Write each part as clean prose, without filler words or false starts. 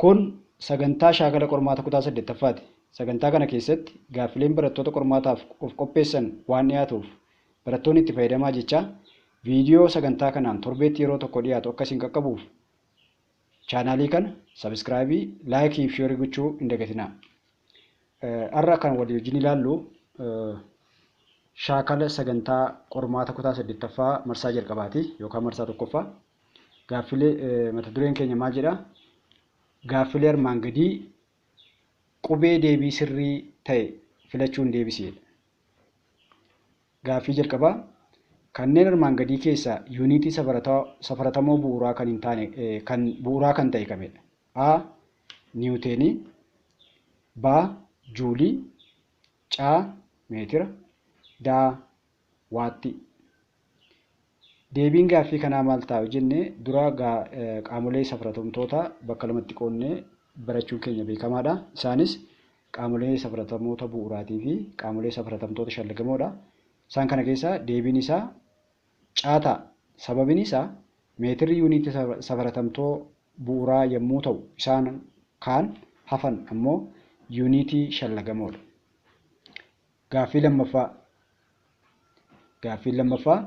Kun sagantaa shaakala qormaata kutaa 8ffaati. Sagantaa kana keessatti gaaffileen barattoota qormaataaf of qopheessan waan dhiyaatuuf barattoonni itti fayyadamaa jecha viidiyoo sagantaa kanaan torbeetti yeroo tokko dhiyaatu akka isin qaqqabuuf chaanaalii kana sabiskiraayibii, laayikii fi sheerii gochuu hin dagatinaa. Har'a kan walii wajjin ilaallu shaakala sagantaa qormaata kutaa 8ffaa marsaa jalqabaati yookaan marsaa tokkoffaa. Gaaffilee mata dureen keenya maal jedha? Gaaffilee armaan gadii qubee deebii sirrii ta'e filachuun deebisiidha. Gaaffii jalqabaa kanneen armaan gadii keessaa yuunitii safaratamoo bu'uuraa kan hin taane kan bu'uuraa kan ta'e kamidha? A. Niwuteenii, B. Juulii, C. Meetira, D. Waatti. Deebiin gaaffii kanaa maal ta'a jennee dura qaamolee safaratamtoota bakka lamatti qoonnee barachuun keenya beekamaadha. Isaanis qaamolee safaratamoota bu'uuraatii fi qaamolee safaratamtoota shallagamoodha. Isaan kana keessaa deebiin isaa C ta'a. Sababiin isaa meetirri yuunitii safaratamtoo bu'uuraa yommuu ta'u, isaan kaan hafan ammoo yuunitii shallagamoodha. Gaaffiin lammaffaa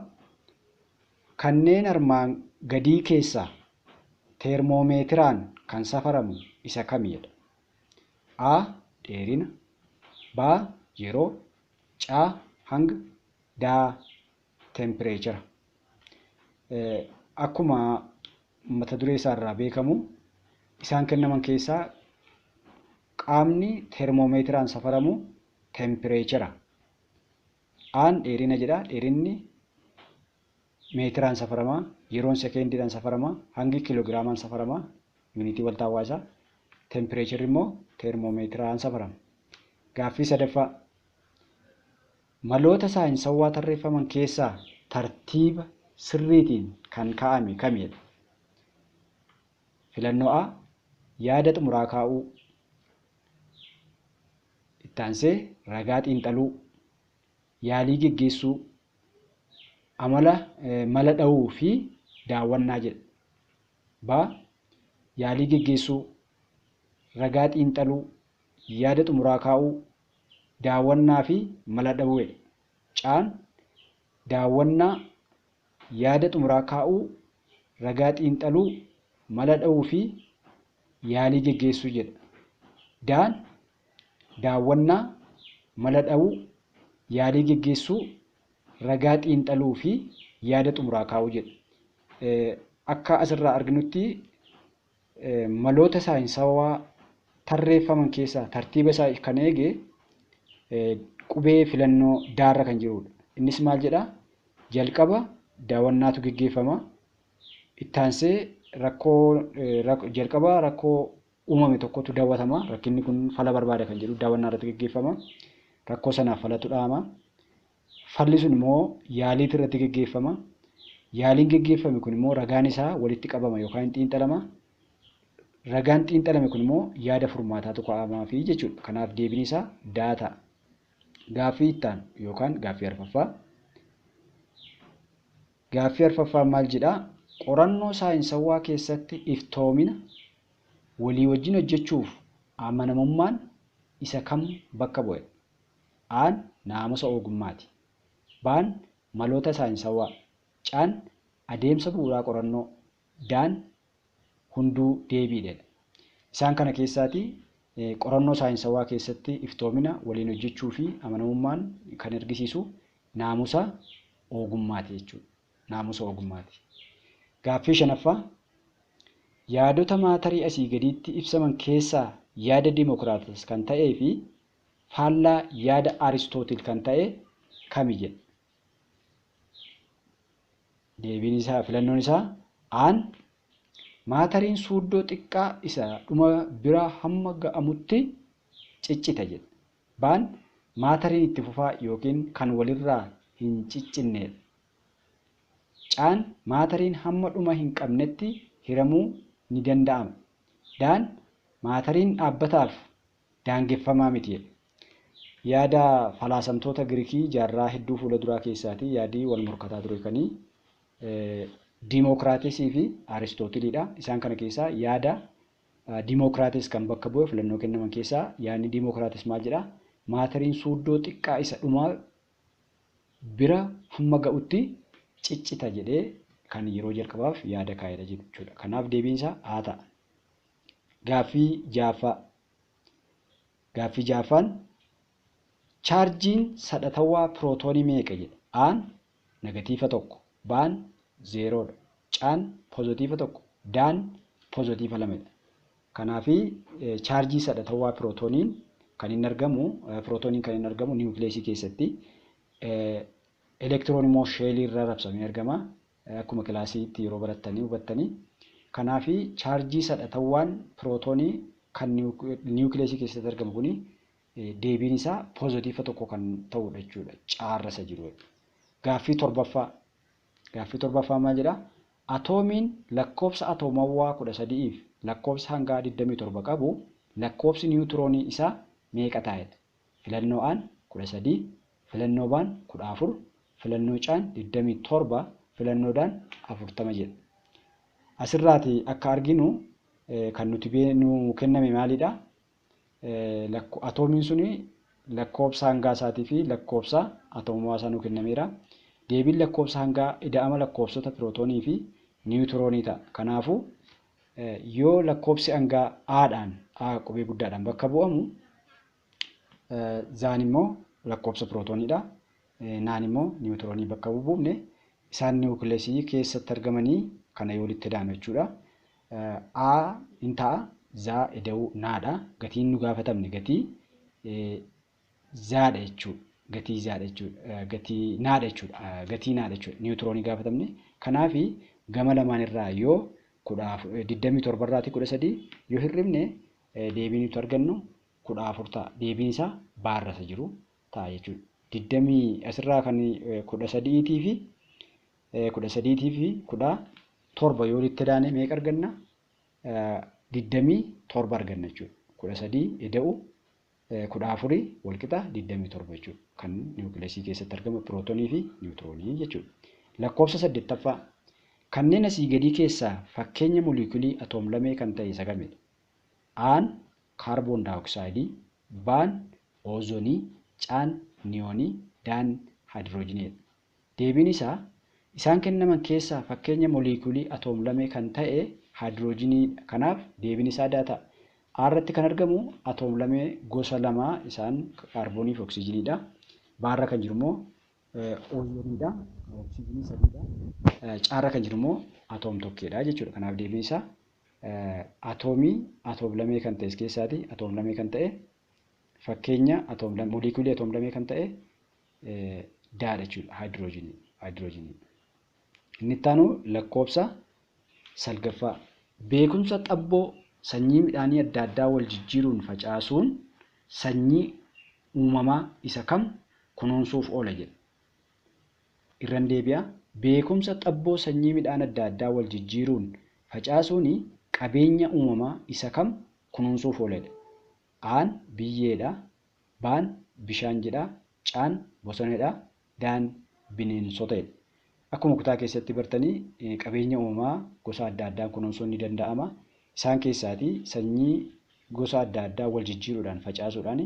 kanneen armaan gadii keessaa teermoomeetiraan kan safaramu isa kamidha? A. Dheerina, B. Yeroo, C. Hanga, D. Tempireechara. Akkuma mata duree isaa irraa beekamu isaan kennaman keessaa qaamni teermoomeetiraan safaramu tempireechara. Aan dheerina jedha. Dheerinni meetiraan safarama, yeroon sekendiidhaan safarama, hangi kiilogiraamaan safarama, yuunitii waltaawaa isaa. Tempireecharri immoo teermoomeetiraan safarama. Gaaffii sadaffaa maloota saayinsawaa tarreeffaman keessaa tartiiba sirriitiin kan kaa'ame kamidha? Filannoo A. Yaada xumuraa kaa'uu, itti aansee ragaa xiinxaluu, yaalii geggeessuu, mala dha'uu fi daawwannaa jedha. B. Yaalii geggeessuu, ragaa xiinxaluu, yaada xumuraa kaa'uu, daawwannaa fi mala dha'uu. C. Daawwannaa, yaada xumuraa kaa'uu, ragaa xiinxaluu, mala dha'uu fi yaalii geggeessuu jedha. D. Daawwannaa, mala dha'uu, yaalii geggeessuu, ragaa xiinxaluu fi yaada xumuraa kaa'uu jedha. Akka asirraa arginutti maloota saayinsawaa tarreeffaman keessaa tartiiba isaa kan eege qubee filannoo daarra kan jirudha. Innis maal jedhaa? Jalqaba daawwannaatu geggeeffama. Itti aansee jalqaba rakkoo uumame tokkotu daawwatama. Rakkinni kun fala barbaada kan jedhu daawwannaa irratti geggeeffama. Rakkoo sanaaf falatu dhahama. Falli sun immoo yaaliitu irratti geggeeffama. Yaaliin geggeeffame kun immoo ragaan isaa walitti qabama yookaan xiinxalama. Ragaan xiinxalame kun immoo yaada furmaataatu kaa'amaa fi jechuudha. Kanaaf deebiin isaa D ta'a. Gaaffii itti aanu yookaan gaaffii arfaffaa. Gaaffii arfaffaa maal jedhaa? Qorannoo saayinsawaa keessatti iftoomina walii wajjin hojjechuuf amanamummaan isa kam bakka bu'e? A. Naamusa ogummaati. B. Maloota saayinsawaa. C. Adeemsa bu'uuraa qorannoo. D. Hunduu deebiidha. Isaan kana keessaati qorannoo saayinsawaa keessatti iftoomina waliin hojjechuu fi amanamummaan kan argisiisu naamusa ogummaati jechuudha. Naamusa ogummaati. Gaaffii shanaffaa yaadota maatarii asii gadiitti ibsaman keessaa yaada Dimookiraatos kan ta'ee fi faallaa yaada Aristootil kan ta'e kami jedha? Deebiin isaa filannoon isaa A. Maatariin suuddoo xiqqaa isa dhuma bira hamma ga'amutti ciccita jedha. B. Maatariin itti fufaa yookiin kan walirraa hin ciccinnedha. C. Maatariin hamma dhuma hin qabnetti hiramuu ni danda'ama. D. Maatariin dhaabbataaf daangeffamaa miti jedha. Yaada falaasamtoota Giriikii jaarraa hedduu fuula duraa keessaati yaadii wal morkataa ture kanii Dimookiraatesii fi Aristootilidha. Isaan kana keessaa yaada Dimookiraatis kan bakka bu'e filannoo kennaman keessaa yaadni dimookiraatis maal jedhaa? Maateriin suuddoo xiqqaa isa dhumaa bira hamma ga'utti ciccita jedhee kan yeroo jalqabaaf yaada kaa'edha jechuudha. Kanaaf deebiin isaa haa ta'a. Gaaffii jaaffaan chaarjiin sadhatawaa pirootoonii meeqa jedha? Aan negatiiva tokko, baan zeeroodha, caan poozitiiva tokko, daan poozitiiva lamadha. Kanaafi chaarjii sadhatawaa pirootooniin kan inni argamu niwukileesii keessatti elektiroon immoo sheelii irra rabsamee argama. Akkuma kilaasiitti yeroo barattanii hubattanii. Kanaafi chaarjii sadhatawaan pirootoonii kan niwukileesii keessatti argamu kuni deebiin isaa poozitiiva tokko kan ta'udha jechuudha. Caarrasa jiru. Gaaffii torbaffaa maal jedhaa? Atoomiin lakkoofsa atoomawwaa 13 fi lakkoofsa hangaa 27 qabu lakkoofsi niwutiroonii isaa meeqa taa'edha? Filannoo aan 13, filannoo baan 14, filannoo caan 27, filannoo daan 40 jedha. Asirraati akka arginu kan nuti kenname maalidha? Atoomiin suni lakkoofsa hangaa isaatii fi lakkoofsa atoomawwaa isaa nuu kennameera. Deebiin lakkoofsa hangaa ida'ama lakkoofsota pirootoonii fi niwutiroonii ta'a. Kanaafuu yoo lakkoofsi hangaa aadhaan qubee guddaadhaan bakka bu'amu zaan immoo lakkoofsa pirootooniidha. Naan immoo niwutiroonii bakka buufne isaan niwukileesii keessatti argamanii kana yoo walitti hidhaame jechuudha. A in ta'a, zaa ida'uu naadha. Gatiin nu gaafatamne gatii zaadha jechuudha. Gatii naadha jechuudha. Niwutiroonii gaafatamne. Kanaafi gama lamaan irraa yoo 27 irraati 13 yoo hirribne deebiin nuti argannu 14 ta'a. Deebiin isaa baarrasa jiru ta'a jechuudha. 20 asirraa kan 13 fi 17 yoo walitti hidhaane meeqa arganna? 27 arganna jechuudha. 13 ida'u 14 walqixa 27 jechuudha. Kan niwukileesii keessatti argama pirootoonii fi niwutiroonii jechuudha. Lakkoofsa 8ffaa kanneen asii gadii keessaa fakkeenya mooliikulii atoom-lamee kan ta'e isa kamidha? Aan kaarboon daayoksayidii, baan oozoonii, caan niyoonii, daan haayidroojineedha. Deebiin isaa isaan kennaman keessaa fakkeenya mooliikulii atoom-lamee kan ta'e haayidroojiniidha. Kanaaf deebiin isaa daata. Irratti kan argamu atoom-lamee gosa lamaa isaan kaarboonii fi oksijiiniidha. Baarra kan jiru immoo oozooniidha. Oksijiinii sadiidha. Caarra kan jiru immoo atoom tokkeedha jechuudha. Kanaaf deebiin isaa atoom-lamee kan ta'e keessaati. Atoom-lamee kan ta'e fakkeenya mooliikulii atoom-lamee kan ta'e daadha jechuudha. Haayidroojinii. Inni itti aanu lakkoofsa 9ffaa. Beekumsa xabboo sanyii midhaanii adda addaa wal jijjiiruun facaasuun sanyii uumamaa isa kam kunuunsuuf oola jedha? Irran deebi'a. Beekumsa xabboo sanyii midhaan adda addaa wal jijjiiruun facaasuun qabeenya uumamaa isa kam kunuunsuuf oola? Aan biyyeedha, baan bishaan jedha, caan bosonadha, daan bineensotadha. Akkuma kutaa keessatti bartanii qabeenya uumamaa gosa adda addaa kunuunsuun ni danda'ama. Isaan keessaati sanyii gosa adda addaa wal jijjiiruudhaan facaasuudhaan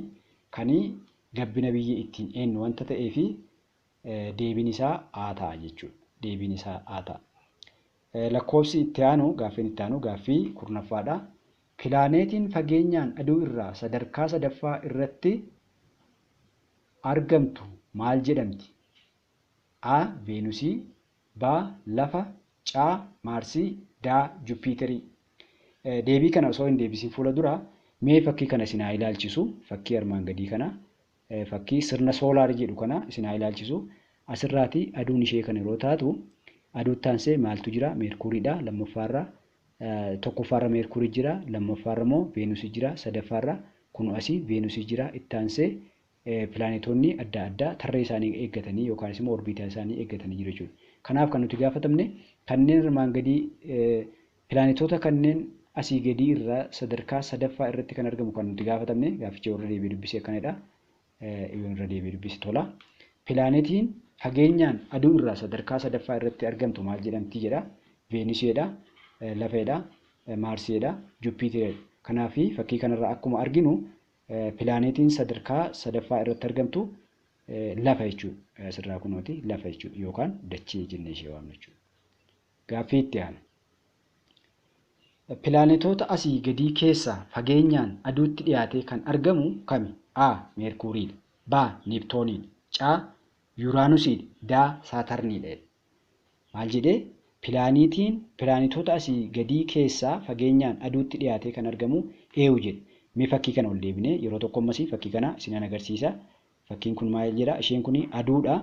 kan gabbina biyyee ittiin eenyu wanta ta'eef deebiin isaa haa ta'a jechuudha. Deebiin isaa haa ta'a. Lakkoofsi itti aanu gaaffii 10ffaadha. Pilaaneetiin fageenyaan aduu irraa sadarkaa 3ffaa irratti argamtu maal jedhamti? A. Veenusii, B. Lafa, C. Maarsii, D. Juppiiterii. Deebii kana osoo hin deebisiin fuula dura mee fakkii kana isin haa ilaalchisu. Fakkii armaan gadii kana fakkii sirna soolaarii jedhu kana isin haa ilaalchisu. Asirraati aduun ishee kana yeroo taatu aduutti aansee maaltu jira? Meerkuuriidha. Lammaffaarra tokkoffaarra meerkuurii jira. Lammaffaarra immoo veenusii jira. Sadaffaarra kun asii veenusii jira. Itti aansee pilaanetoonni adda addaa tarree isaanii eeggatanii yookaan immoo orbiitaa isaanii eeggatanii jiru jechuudha. Kanaaf kan nuti gaafatamne kanneen armaan gadii pilaanetoota kanneen asii gadii irraa sadarkaa 3ffaa irratti kan argamu kan nuti gaafatamne gaaficha irra deebi'ee dubbisee akkanadha. Irra deebi'ee dubbisi tola. Pilaanetiin fageenyaan aduu irraa sadarkaa 3ffaa irratti argamtu maal jedhamti jedha? Veenusiidha, lafeedha, Maarsiidha, Jupiteeridha. Kanaaf fakkii kanarraa akkuma arginu pilaanetiin sadarkaa sadaffaa irratti argamtu lafa jechuudha. Asirraa kunooti lafa jechuudha yookaan dachee jennee ishee waamna jechuudha. Gaaffii itti aanu. Pilaanetoota asii gadii keessaa fageenyaan aduutti dhiyaatee kan argamu kami? A. Meerkuuriidha. B. Neeptooniidha. C. Yuuraanusiidha. D. Saatarniidha. Maal jedhee? Pilaanetoota asii gadii keessaa fageenyaan aduutti dhiyaatee kan argamu eenyu jedhe. Mee fakkii kana ol deebinee yeroo tokko ammas fakkii kana isin agarsiisa. Fakkiin kun maal jedha? Isheen kun aduudha.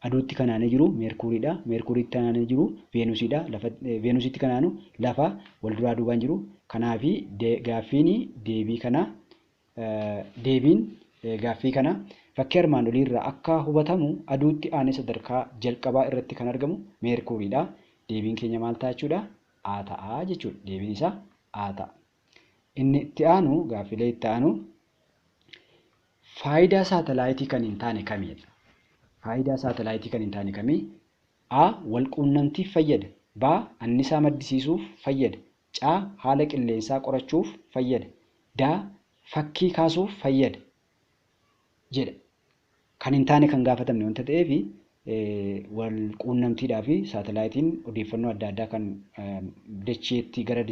Aduutti kanaanee jiru Meerkuuriidha. Meerkuuriitti kanaanee jiru Veenusiidha. Veenusitti kanaanu lafa wal duraa duubaan jiru. Kanaaf deebiin gaaffii kana fakkii armaan oliirraa akka hubatamu aduutti aanee sadarkaa jalqabaa irratti kan argamu Meerkuuriidha. Deebiin keenya maal ta'a jechuudha? A ta'a jechuudha. Deebiin isaa A ta'a. Inni itti aanu gaaffilee itti aanu faayidaa saatalaayitii kan hin taane kamidha? Faayidaa saatalaayitii kan hin taane kamii? A. Walquunnamtiif fayyada. B. Annisaa maddisiisuuf fayyada. C. Haala qilleensaa qorachuuf fayyada. D. Fakkii kaasuuf fayyada jedha. Kan hin taane kan gaafatamne wanta ta'eef walquunnamtiidhaa fi saatalaayitiin odeeffannoo adda addaa kan dacheetti gara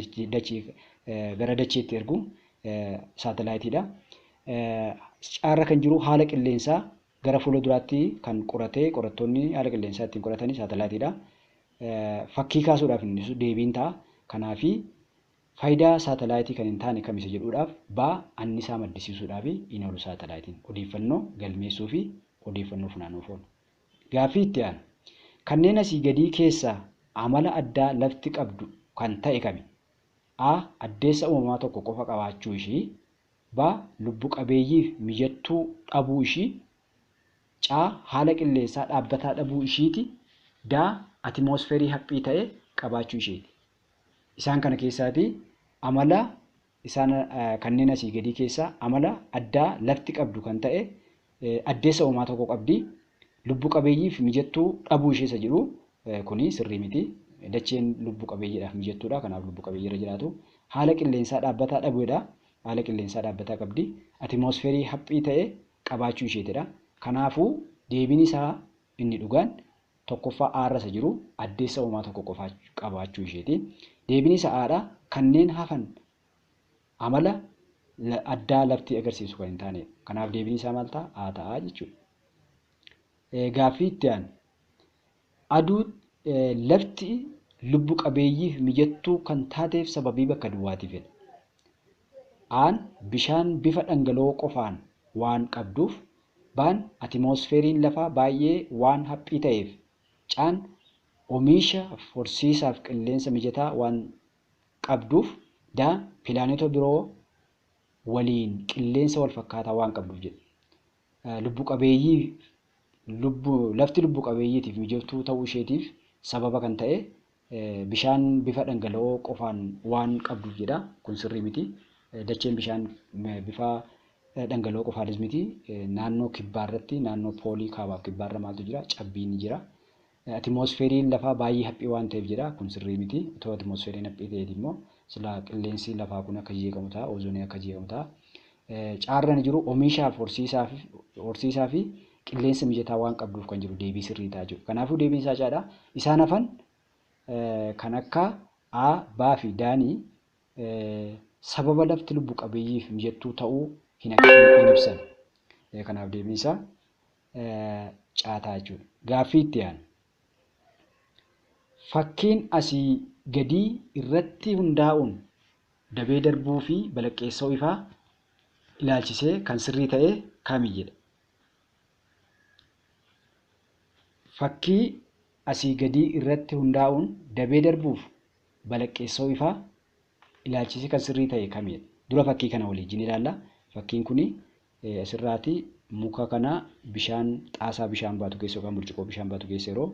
dacheetti ergu saatalaayitiidha. Caarra kan jiru haala qilleensaa gara fuula duraatti kan qorattoonni haala qilleensaa ittiin qoratanii saatalaayitiidha. Fakkii kaasuudhaaf innis deebiin ta'a. Kanaaf faayidaa saatalaayitii kan hin taane kamisa jedhuudhaaf B. Annisaa maddisiisuudhaaf hin oolu saatalaayitiin odeeffannoo galmeessuu fi odeeffannoo funaanuuf oolu. Gaaffii itti aanu. Kanneen asii gadii keessaa amala addaa lafti qabdu kan ta'e kami? A. Addeessa uumamaa tokko qofa qabaachuu ishii. B. Lubbu qabeeyyiif mijattuu dhabuu ishii. C. Haala qilleensaa dhaabbataa dhabuu ishiiti. D. Atiimoosferii haphii ta'e qabaachuu ishiiti. Isaan kana keessaati amala kanneen asii gadii keessaa amala addaa lafti qabdu kan ta'e addeessa uumamaa tokko qabdi. Lubbu qabeeyyiif mijattuu dhabuu ishee isa jedhu kuni sirrii miti. Dacheen lubbu qabeeyyiidhaaf mijattuudha. Kanaaf lubbu qabeeyyiirra jiraatu. Haala qilleensaa dhaabbataa dhabuudha. Haala qilleensaa dhaabbataa qabdi. Atiimoosferii haphii ta'e qabaachuu isheetidha. Kanaafuu deebiin isaa inni dhugaan tokkoffaa A irra isa jiru addeessa uumamaa tokko qofa qabaachuu isheeti. Deebiin isaa A'dha. Kanneen hafan amala addaa lafti agarsiisu kan hin taanedha. Kanaaf deebiin isaa maal ta'a? A ta'a jechuudha. Gaaffii itti aanu. Lafti lubbu qabeeyyiif mijattuu kan taateef sababii bakka duwwaatiifidha. A. Bishaan bifa dhangala'oo qofaan waan qabduuf. B. Atiimoosfeeriin lafaa baay'ee waan haphii ta'eef. C. Oomisha horsiisaaf qilleensa mijataa waan qabduuf. D. Pilaanetota biroo waliin qilleensa wal fakkaataa waan qabduuf jedha. Lafti lubbu qabeeyyiitiif mijattuu ta'uu isheetiif sababa kan ta'e bishaan bifa dhangala'oo qofaan waan qabduuf jedha. Kun sirrii miti. Dacheen bishaan bifa dhangala'oo qofaanis miti. Naannoo kibbaarratti naannoo poolii kaabaaf kibbaarra maaltu jira? Cabbiin jira. Atiimoosfeeriin lafaa baay'ee haphii waan ta'eef jedha. Kun sirrii miti. Otoo atiimoosfeeriin haphii ta'eeti immoo silaa qilleensi lafaa kun akka jeeqamu ta'a. Ozoonii akka jeeqamu ta'a. Caarra ni jiru oomishaaf horsiisaa fi qilleensa mijataa waan qabduuf kan jiru deebii sirrii ta'a jechuudha. Kanaafuu deebiin isaa caadha. Isaan hafan kan akka A, B fi Daanii sababa lafti lubbu qabeeyyiif mijattuu ta'uu hin ibsan. Kanaaf deebiin isaa caataa jechuudha. Gaaffii itti aanu. Fakkiin asii gadii irratti hundaa'uun dabee darbuu fi balaqqeessoo ifaa ilaalchisee kan sirrii ta'e kami jedha. Fakkii asii gadii irratti hundaa'uun dabee darbuuf balaqqeessoo ifaa ilaalchisee kan sirrii ta'e kamidha? Dura fakkii kana waliin ilaalla. Fakkiin kuni asirraati muka kana xaasaa bishaan baatu keessa yookaan burcuqqoo bishaan baatu keessa yeroo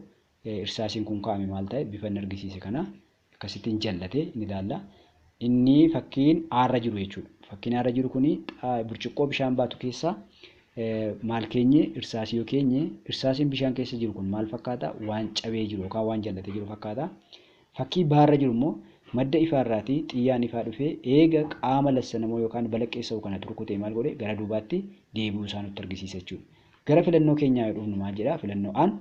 irsaasiin kun kaa'ame maal ta'e bifa inni argisiise kana akkasittiin jallatee ni ilaalla. Inni fakkiin aarra jiru jechuudha. Fakkiin aarra jiru kuni burcuqqoo bishaan baatu keessa maal keenye irsaasii yoo keenye irsaasiin bishaan keessa jiru kun maal fakkaata? Waan cabee jiru yookaan waan jallatee jiru fakkaata. Fakkii baarra jiru immoo madda ifaarraatii xiyyaan ifaa dhufee eega qaama lassanamoo yookaan balaqqeessa'u kana turkutee maal godhe gara duubaatti deebi'uu isaa nutti argisiisa jechuudha. Gara filannoo keenyaa yoo dhufnu maal jedhaa? Filannoo aan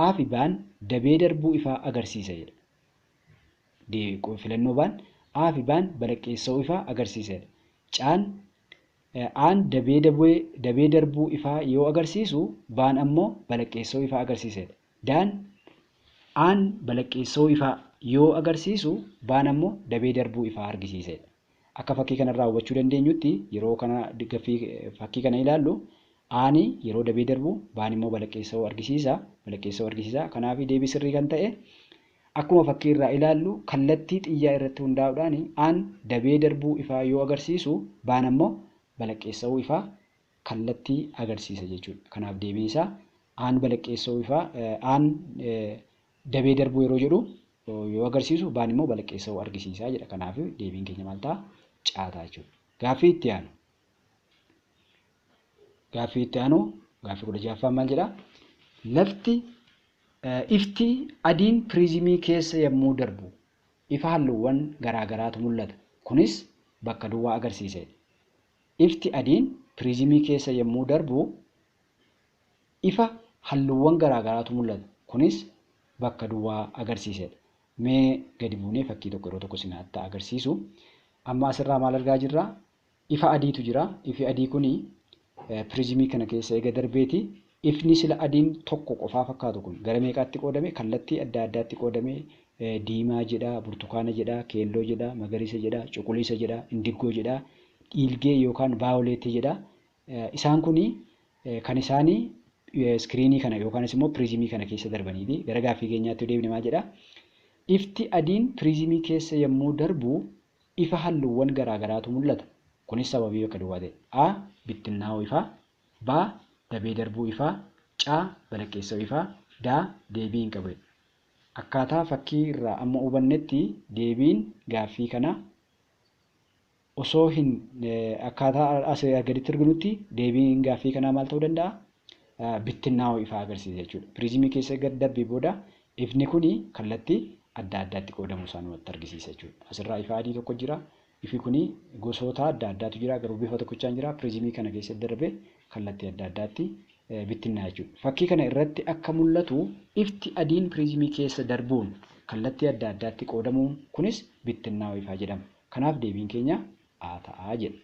A fi B'n dabee darbuu ifaa agarsiisa jedha. Filannoo B'n A fi B'n balaqqeessa'uu ifaa agarsiisa jedha. Caan aan dabee darbuu ifaa yoo agarsiisu B'n ammoo balaqqeessa'uu ifaa agarsiisa jedha. Daan aan balaqqeessa'uu ifaa yoo agarsiisu B'n ammoo dabee darbuu ifaa argisiisa jedha. Akka fakkii kanarraa hubachuu dandeenyutti yeroo kana fakkii kana ilaallu aani yeroo dabee darbu B'n immoo balaqqeessa'uu argisiisa. Kanaaf deebii sirrii kan ta'e akkuma fakkii irraa ilaallu kallattii xiyyaa irratti hundaa'uudhaan aan dabee darbuu ifaa yoo agarsiisu B'n ammoo balaqqeessa'uu ifaa kallattii agarsiisa jechuudha. Kanaaf deebiin isaa aan balaqqeessa'uu ifaa aan dabee darbuu yeroo jedhu yoo agarsiisu B'n immoo balaqqeessa'uu argisiisa jedha. Kanaaf deebiin keenya maal ta'a? Caataa jechuudha. Gaaffii itti aanu. Gaaffii 16ffaan maal jedhaa? Lafti ifti adiin piriizimii keessa yommuu darbu ifa halluuwwan garaagaraatu mul'ata. Kunis bakka duwwaa agarsiisa. Ifti adiin piriizimii keessa yommuu darbu ifa halluuwwan garaagaraatu mul'ata. Kunis bakka duwwaa agarsiisa. Mee gadi buunee fakkii tokko yeroo tokko sinaatti agarsiisu. Amma asirraa maal argaa jirra? Ifa adiitu jira. Ifi adii kuni piriizimii kana keessa eega darbeeti. Ifni sila adiin tokko qofaa fakkaatu kun gara meeqaatti qoodame? Kallattii adda addaatti qoodame. Diimaa jedha, burtukaana jedha, keelloo jedha, magariisa jedha, cuquliisa jedha, indiggoo jedha, dhiilgee yookaan vaayoleetii jedha. Isaan kuni kan isaanii iskiriinii kana yookaanis immoo piriizimii kana keessa darbaniiti. Gara gaaffii keenyaatti deebine maal jedha? Ifti adiin piriizimii keessa yommuu darbu ifa halluuwwan garaagaraatu mul'ata. Kunis sababii bakka duwwaa ta'e. A. Bittinnaa'uu ifaa. B. Dabee darbuu ifaa. C. Balaqqeessa'uu ifaa. D. Deebii hin qabu. Akkaataa fakkii irraa amma hubannetti deebiin gaaffii kana osoo hin akkaataa asii gaditti arginutti deebiin gaaffii kanaa maal ta'uu danda'a? Bittinnaa'uu ifaa agarsiisa jechuudha. Piriizimii keessa gad darbee booda ifni kuni kallattii adda addaatti qoodamuu isaa nutti argisiisa jechuudha. Asirraa ifa adii tokko jira. Ifi kuni gosoota adda addaatu jira. Garuu bifa tokkochaan jira. Piriizimii kana keessatti darbee kallattii adda addaatti bittinnaa'a jechuudha. Fakkii kana irratti akka mul'atu ifti adiin piriizimii keessa darbuun kallattii adda addaatti qoodamuun kunis bittinnaa'uu ifaa jedhama. Kanaaf deebiin keenya A ta'a jedha.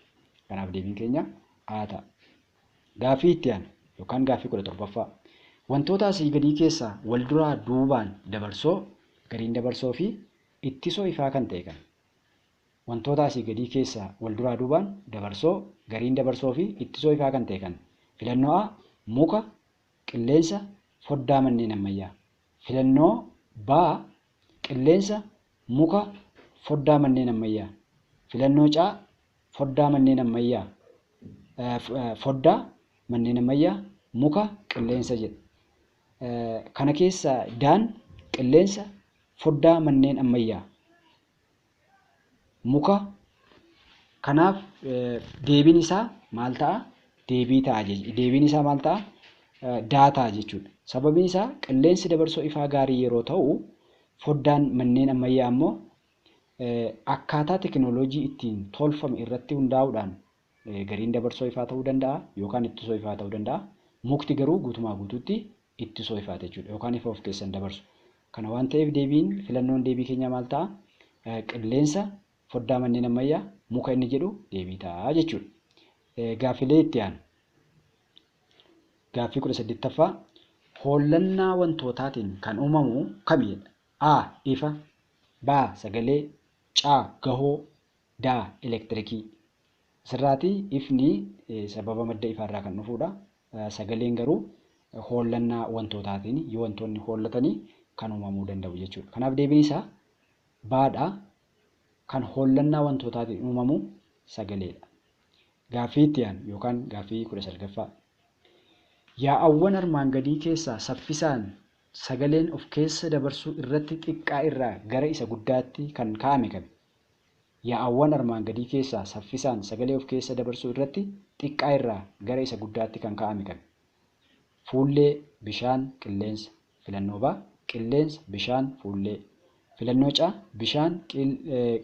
Gaaffii itti aanu yookaan gaaffii 17ffaa. Wantoota asii gadii keessaa wal duraa duubaan dabarsoo, gariin dabarsoo fi ittisoo ifaa kan ta'e kana. Wantoota asii gadii keessaa wal duraa duubaan dabarsoo, gariin dabarsoo fi ittisoo ifaa kan ta'e kana. Filannoo A. Muka, qilleensa, foddaa manneen ammayyaa. Filannoo B. Qilleensa, muka, foddaa manneen ammayyaa. Filannoo C. Foddaa manneen ammayyaa. Foddaa manneen ammayyaa, muka, qilleensa jedha. Kana keessaa Daan qilleensa, foddaa manneen ammayyaa, muka. Kanaaf deebiin isaa maal ta'a? Deebii ta'a jechuudha. Deebiin isaa maal ta'a? Daa ta'a jechuudha. Sababiin isaa qilleensi dabarsoo ifaa gaarii yeroo ta'u, foddaan manneen ammayyaa ammoo akkaataa teekinooloojii ittiin tolfame irratti hundaa'uudhaan gariin dabarsoo ifaa ta'uu danda'a yookaan ittisoo ifaa ta'uu danda'a. Mukti garuu guutumaa guutuutti ittisoo ifaa jechuudha yookaan ifa of keessan dabarsu. Kana waan ta'eef filannoon deebii keenyaa maal ta'a? Qilleensa, foddaa manneen ammayyaa, muka inni jedhu deebii ta'a jechuudha. Gaaffilee itti aanu. Gaaffii 18ffaa. Hollannaa wantootaatiin kan uumamu kamidha? A. Ifa. B. Sagalee. C. Gahoo. D. Elektirikii. Asirraatii ifni sababa madda ifaarraa kan dhufudha. Sagaleen garuu hollannaa wantootaatiin yoo wantoonni hollatanii kan uumamuu danda'u jechuudha. Kanaaf deebiin isaa B'dha. Kan hollannaa wantootaatiin uumamu sagaleedha. Gaaffii itti aanu yookaan gaaffii 19ffaa. Yaa'awwan armaan gadii keessaa saffisaan sagaleen of keessa dabarsuu irratti xiqqaa irraa gara isa guddaatti kan kaa'ame kami? Yaa'awwan armaan gadii keessaa saffisaan sagalee of keessa dabarsuu irratti xiqqaa irraa gara isa guddaatti kan kaa'ame kami? Fuullee, bishaan, qilleensa. Filannoo B. Qilleensa, bishaan, fuullee. Filannoo C bishaan,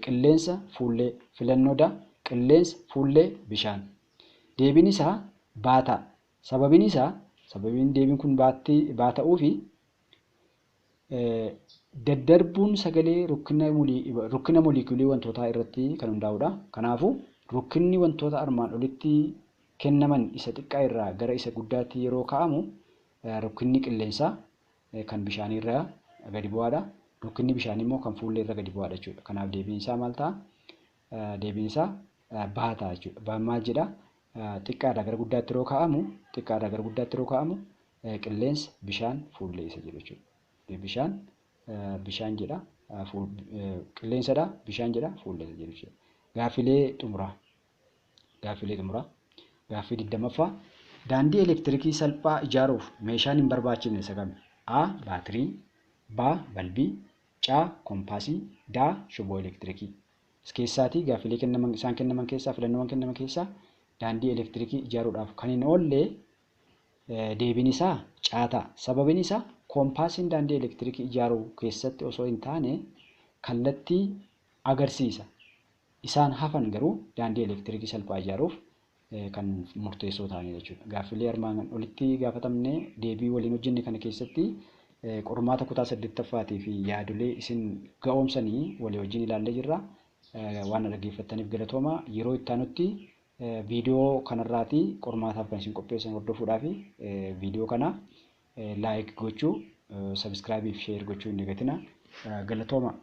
qilleensa, fuullee. Filannoo D qilleensa, fuullee, bishaan. Deebiin isaa baataa. Sababiin deebiin kun baata'uu fi daddarbuun sagalee rukkina moolikiilii wantootaa irratti kan hundaa'udha. Kanaafuu rukkinni wantoota armaan olitti kennaman isa xiqqaa irraa gara isa guddaatti yeroo ka'amu rukkinni qilleensaa kan bishaanii irraa gadi bu'aadha. Rukkinni bishaanii immoo kan fuullee irra gadi bu'aadha jechuudha. Kanaaf deebiin isaa maal ta'a? Deebiin isaa baataa jechuudha. Maal jedha? Xiqqaadhaa gara guddaatti yeroo ka'amu qilleensa, bishaan, fuullee isa jedhu jechuudha. Bishaan jedha, qilleensadha, bishaan jedha, fuullee isa jedhu jechuudha. Gaaffilee xumuraa. Gaaffii 20ffaa. Daandii elektirikii salphaa ijaaruuf meeshaan hin barbaachifne isa kami? A. Baatirii. B. Balbii. C. Kompaasii. D. Shiboo elektirikii. As keessaatii gaaffilee isaan kennaman keessaa filannoowwan kennaman keessaa daandii elektirikii ijaaruudhaaf kan hin oolle deebiin isaa caataa. Sababiin isaa koompaasiin daandii elektirikii ijaaruu keessatti osoo hin taane kallattii agarsiisa. Isaan hafan garuu daandii elektirikii salphaa ijaaruuf kan murteessoo ta'anii jechuudha. Gaaffilee armaan olitti gaafatamne deebii waliin hojjenne kana keessatti qormaata kutaa 8ffaatii fi yaadolee isin ga'oomsanii walii wajjin ilaallee jirra. Waan dhaggeeffattaniif galatooma. Yeroo itti aanutti viidiyoo kanarraatii qormaataaf kan isin qopheessan hordofuudhaaf viidiyoo kana laayik gochuu, sabiskiraabii fi sheer gochuu hin dagatinaa. Galatooma.